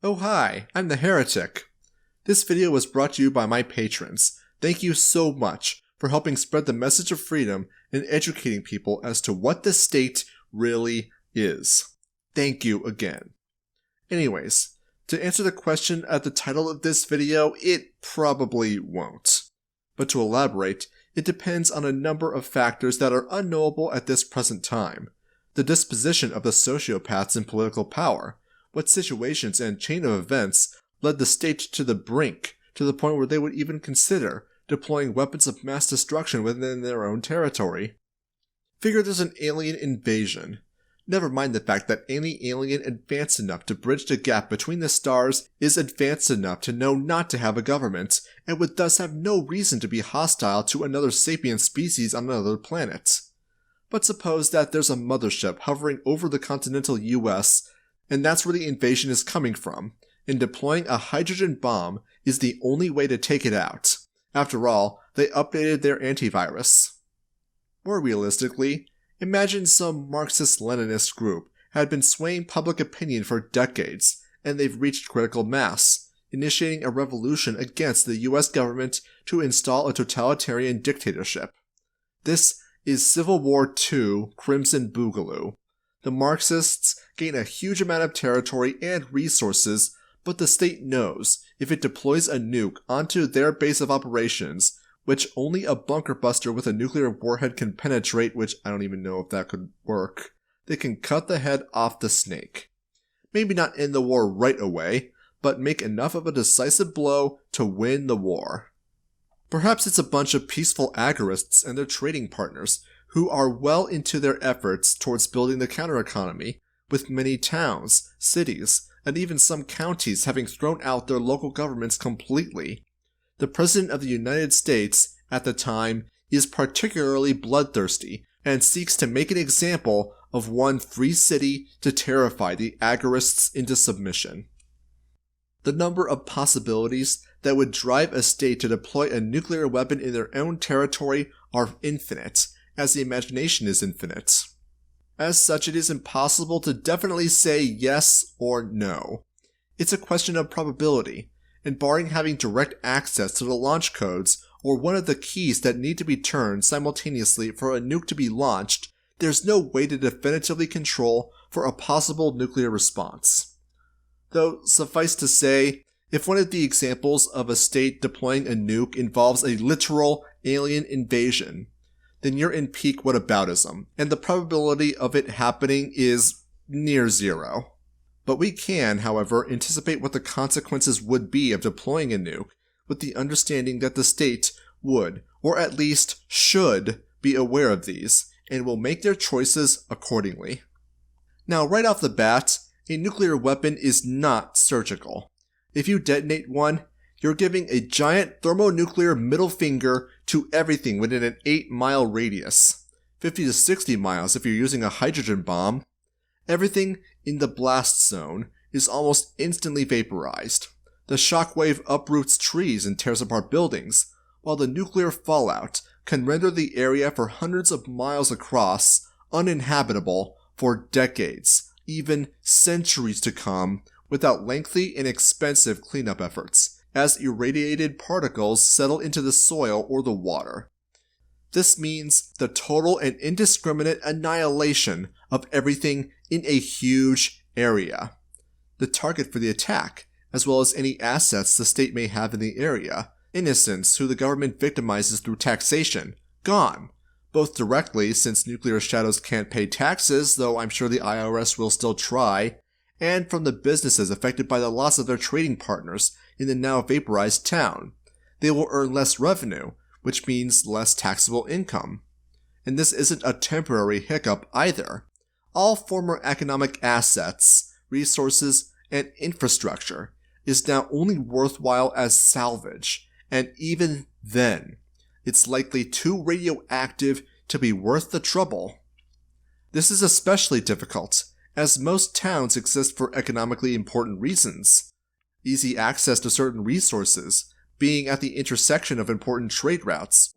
Oh hi, I'm the Heretic. This video was brought to you by my patrons. Thank you so much for helping spread the message of freedom and educating people as to what the state really is. Thank you again. Anyways, to answer the question at the title of this video, it probably won't. But to elaborate, it depends on a number of factors that are unknowable at this present time. The disposition of the sociopaths in political power, what situations and chain of events led the state to the brink, to the point where they would even consider deploying weapons of mass destruction within their own territory. Figure there's an alien invasion. Never mind the fact that any alien advanced enough to bridge the gap between the stars is advanced enough to know not to have a government, and would thus have no reason to be hostile to another sapient species on another planet. But suppose that there's a mothership hovering over the continental US, and that's where the invasion is coming from, and deploying a hydrogen bomb is the only way to take it out. After all, they updated their antivirus. More realistically, imagine some Marxist-Leninist group had been swaying public opinion for decades, and they've reached critical mass, initiating a revolution against the US government to install a totalitarian dictatorship. This is Civil War II Crimson Boogaloo. The Marxists gain a huge amount of territory and resources, but the state knows if it deploys a nuke onto their base of operations, which only a bunker buster with a nuclear warhead can penetrate, which I don't even know if that could work, they can cut the head off the snake. Maybe not end the war right away, but make enough of a decisive blow to win the war. Perhaps it's a bunch of peaceful agorists and their trading partners who are well into their efforts towards building the counter-economy, with many towns, cities, and even some counties having thrown out their local governments completely. The President of the United States, at the time, is particularly bloodthirsty and seeks to make an example of one free city to terrify the agorists into submission. The number of possibilities that would drive a state to deploy a nuclear weapon in their own territory are infinite, as the imagination is infinite. As such, it is impossible to definitely say yes or no. It's a question of probability, and barring having direct access to the launch codes or one of the keys that need to be turned simultaneously for a nuke to be launched, there's no way to definitively control for a possible nuclear response. Though, suffice to say, if one of the examples of a state deploying a nuke involves a literal alien invasion, then you're in peak whataboutism, and the probability of it happening is near zero. But we can, however, anticipate what the consequences would be of deploying a nuke, with the understanding that the state would, or at least should, be aware of these, and will make their choices accordingly. Now, right off the bat, a nuclear weapon is not surgical. If you detonate one, you're giving a giant thermonuclear middle finger to everything within an 8-mile radius, 50 to 60 miles if you're using a hydrogen bomb. Everything in the blast zone is almost instantly vaporized. The shockwave uproots trees and tears apart buildings, while the nuclear fallout can render the area for hundreds of miles across uninhabitable for decades, even centuries to come, without lengthy and expensive cleanup efforts, as irradiated particles settle into the soil or the water. This means the total and indiscriminate annihilation of everything in a huge area. The target for the attack, as well as any assets the state may have in the area, innocents who the government victimizes through taxation, gone, both directly since nuclear shadows can't pay taxes, though I'm sure the IRS will still try, and from the businesses affected by the loss of their trading partners in the now vaporized town. They will earn less revenue, which means less taxable income. And this isn't a temporary hiccup either. All former economic assets, resources, and infrastructure is now only worthwhile as salvage, and even then, it's likely too radioactive to be worth the trouble. This is especially difficult, as most towns exist for economically important reasons. Easy access to certain resources, being at the intersection of important trade routes.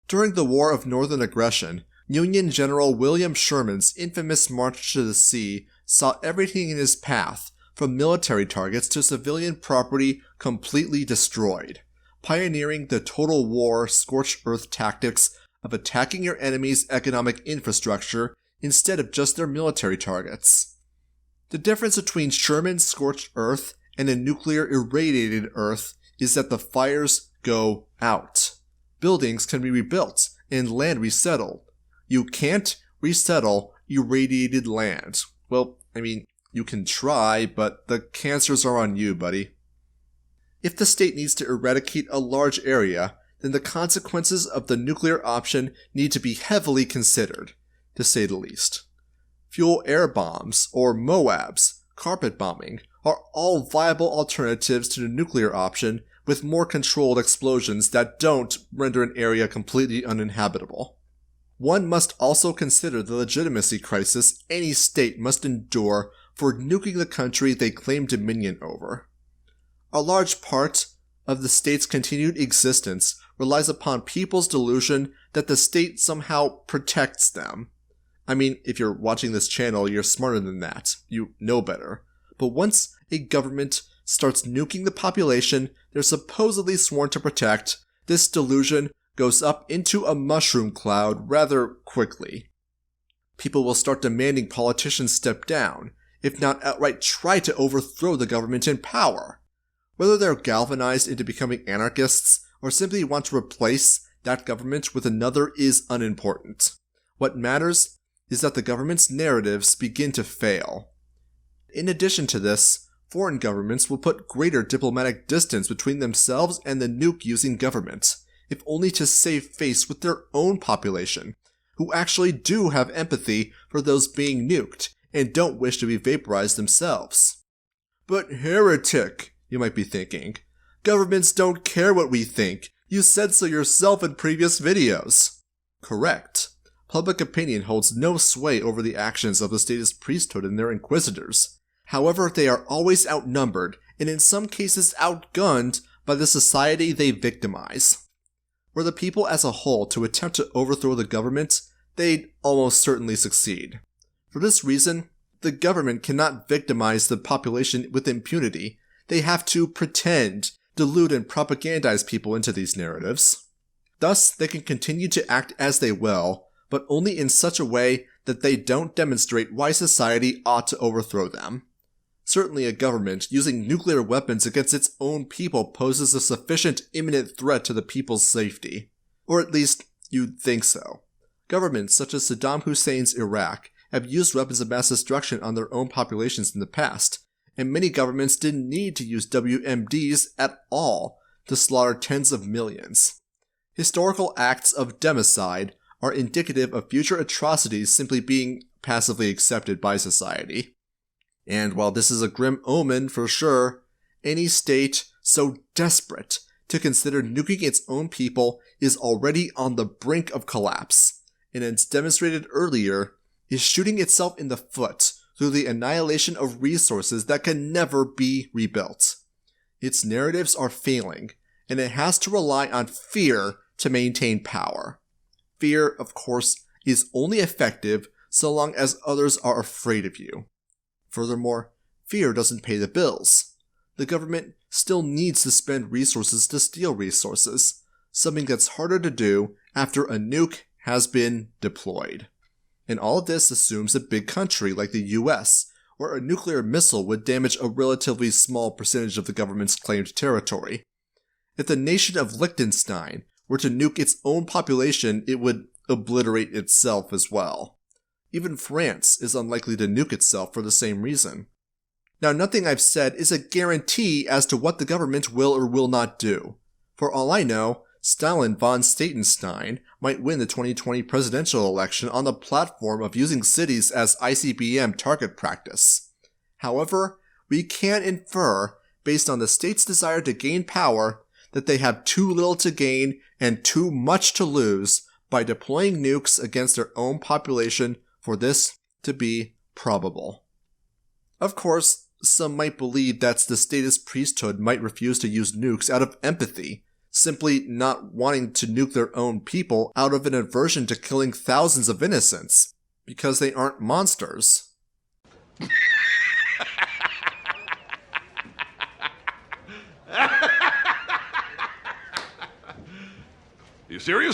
During the War of Northern Aggression, Union General William Sherman's infamous March to the Sea saw everything in his path from military targets to civilian property completely destroyed, pioneering the total war scorched earth tactics of attacking your enemy's economic infrastructure instead of just their military targets. The difference between Sherman's scorched earth and a nuclear irradiated earth is that the fires go out. Buildings can be rebuilt and land resettled. You can't resettle irradiated land. Well, you can try, but the cancers are on you, buddy. If the state needs to eradicate a large area, then the consequences of the nuclear option need to be heavily considered, to say the least. Fuel air bombs, or MOABs, carpet bombing, are all viable alternatives to the nuclear option with more controlled explosions that don't render an area completely uninhabitable. One must also consider the legitimacy crisis any state must endure for nuking the country they claim dominion over. A large part of the state's continued existence relies upon people's delusion that the state somehow protects them. If you're watching this channel, you're smarter than that. You know better. But once a government starts nuking the population they're supposedly sworn to protect, this delusion goes up into a mushroom cloud rather quickly. People will start demanding politicians step down, if not outright try to overthrow the government in power. Whether they're galvanized into becoming anarchists or simply want to replace that government with another is unimportant. What matters is that the government's narratives begin to fail. In addition to this, foreign governments will put greater diplomatic distance between themselves and the nuke-using government, if only to save face with their own population, who actually do have empathy for those being nuked and don't wish to be vaporized themselves. But heretic, you might be thinking. Governments don't care what we think. You said so yourself in previous videos. Correct. Public opinion holds no sway over the actions of the statist priesthood and their inquisitors. However, they are always outnumbered, and in some cases outgunned, by the society they victimize. Were the people as a whole to attempt to overthrow the government, they'd almost certainly succeed. For this reason, the government cannot victimize the population with impunity. They have to pretend, delude, and propagandize people into these narratives. Thus, they can continue to act as they will, but only in such a way that they don't demonstrate why society ought to overthrow them. Certainly a government using nuclear weapons against its own people poses a sufficient imminent threat to the people's safety. Or at least, you'd think so. Governments such as Saddam Hussein's Iraq have used weapons of mass destruction on their own populations in the past, and many governments didn't need to use WMDs at all to slaughter tens of millions. Historical acts of democide are indicative of future atrocities simply being passively accepted by society. And while this is a grim omen for sure, any state so desperate to consider nuking its own people is already on the brink of collapse, and as demonstrated earlier, is shooting itself in the foot through the annihilation of resources that can never be rebuilt. Its narratives are failing, and it has to rely on fear to maintain power. Fear, of course, is only effective so long as others are afraid of you. Furthermore, fear doesn't pay the bills. The government still needs to spend resources to steal resources, something that's harder to do after a nuke has been deployed. And all of this assumes a big country like the US, where a nuclear missile would damage a relatively small percentage of the government's claimed territory. If the nation of Liechtenstein were to nuke its own population, it would obliterate itself as well. Even France is unlikely to nuke itself for the same reason. Now, nothing I've said is a guarantee as to what the government will or will not do. For all I know, Stalin von Staatenstein might win the 2020 presidential election on the platform of using cities as ICBM target practice. However, we can infer, based on the state's desire to gain power, that they have too little to gain and too much to lose by deploying nukes against their own population for this to be probable. Of course, some might believe that the statist priesthood might refuse to use nukes out of empathy, simply not wanting to nuke their own people out of an aversion to killing thousands of innocents, because they aren't monsters. You serious?